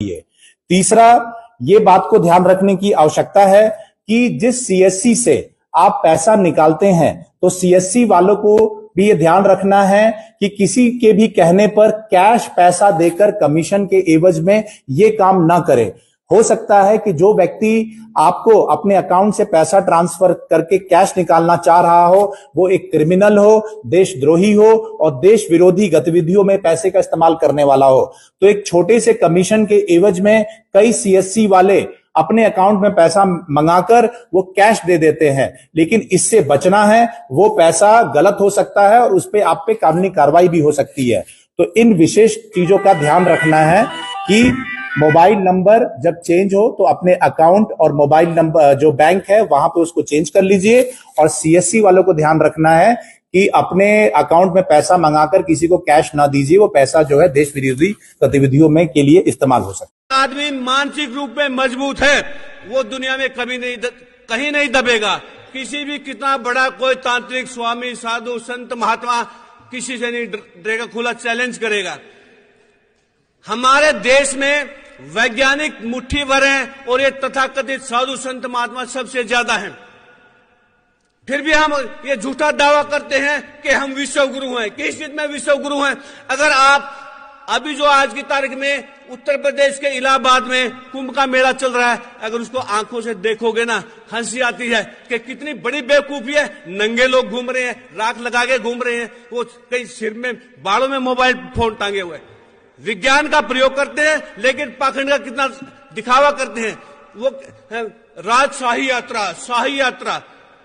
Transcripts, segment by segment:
तीसरा, ये बात को ध्यान रखने की आवश्यकता है कि जिस सीएससी से आप पैसा निकालते हैं तो सीएससी वालों को भी ये ध्यान रखना है कि किसी के भी कहने पर कैश पैसा देकर कमीशन के एवज में ये काम ना करे। हो सकता है कि जो व्यक्ति आपको अपने अकाउंट से पैसा ट्रांसफर करके कैश निकालना चाह रहा हो वो एक क्रिमिनल हो, देशद्रोही हो और देश विरोधी गतिविधियों में पैसे का इस्तेमाल करने वाला हो। तो एक छोटे से कमीशन के एवज में कई सीएससी वाले अपने अकाउंट में पैसा मंगाकर वो कैश दे देते हैं, लेकिन इससे बचना है। वो पैसा गलत हो सकता है और उस पे आप पे कानूनी कार्रवाई भी हो सकती है। तो इन विशेष चीजों का ध्यान रखना है कि मोबाइल नंबर जब चेंज हो तो अपने अकाउंट और मोबाइल नंबर जो बैंक है वहां पे उसको चेंज कर लीजिए। और सीएससी वालों को ध्यान रखना है कि अपने अकाउंट में पैसा मंगाकर किसी को कैश ना दीजिए, वो पैसा जो है देश विरोधी गतिविधियों में के लिए इस्तेमाल हो सकता है। आदमी मानसिक रूप में मजबूत है वो दुनिया में कभी कहीं नहीं दबेगा। किसी भी कितना बड़ा कोई तांत्रिक, स्वामी, साधु, संत, महात्मा किसी से नहीं डरेगा, खुला चैलेंज करेगा। हमारे देश में वैज्ञानिक मुट्ठी भर हैं और ये तथाकथित साधु संत महात्मा सबसे ज्यादा हैं। फिर भी हम ये झूठा दावा करते हैं कि हम विश्व गुरु हैं। किस चीज में विश्व गुरु हैं? अगर आप अभी जो आज की तारीख में उत्तर प्रदेश के इलाहाबाद में कुंभ का मेला चल रहा है, अगर उसको आंखों से देखोगे ना हंसी आती है कि कितनी बड़ी बेवकूफी है। नंगे लोग घूम रहे हैं, राख लगा के घूम रहे हैं, वो कई सिर में बालों में मोबाइल फोन टांगे हुए। विज्ञान का प्रयोग करते हैं लेकिन पाखंड का कितना दिखावा करते हैं। वो राजशाही यात्रा, शाही यात्रा,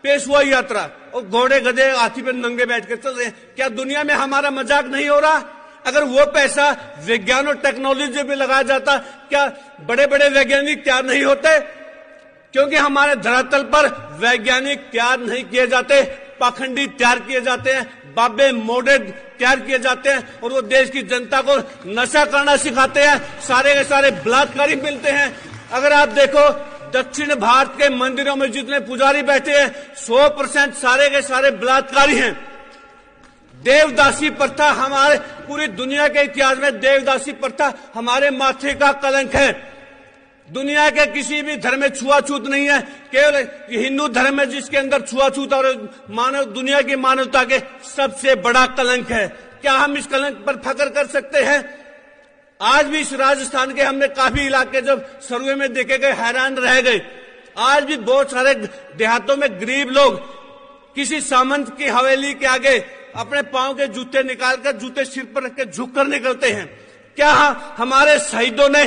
पेशवा यात्रा और घोड़े गधे हाथी पे नंगे बैठ कर चल रहे हैं। क्या दुनिया में हमारा मजाक नहीं हो रहा? अगर वो पैसा विज्ञान और टेक्नोलॉजी में लगाया जाता, क्या बड़े बड़े वैज्ञानिक तैयार नहीं होते? क्योंकि हमारे धरातल पर वैज्ञानिक तैयार नहीं किए जाते, पाखंडी तैयार किए जाते हैं, बाबे मोड़े तैयार किए जाते हैं और वो देश की जनता को नशा करना सिखाते हैं। सारे के सारे बलात्कारी मिलते हैं। अगर आप देखो दक्षिण भारत के मंदिरों में जितने पुजारी बैठे हैं 100% सारे के सारे बलात्कारी हैं। देवदासी प्रथा हमारे पूरी दुनिया के इतिहास में देवदासी प्रथा हमारे माथे का कलंक है। दुनिया के किसी भी धर्म में छुआछूत नहीं है, केवल हिंदू धर्म में जिसके अंदर छुआछूत और मानव दुनिया की मानवता के सबसे बड़ा कलंक है। क्या हम इस कलंक पर फख्र कर सकते हैं? आज भी इस राजस्थान के हमने काफी इलाके जब सर्वे में देखे गए हैरान रह गए। आज भी बहुत सारे देहातों में गरीब लोग किसी सामंत की हवेली के आगे अपने पांव के जूते निकालकर जूते सिर पर रख के झुक कर निकलते हैं। क्या हमारे शहीदों ने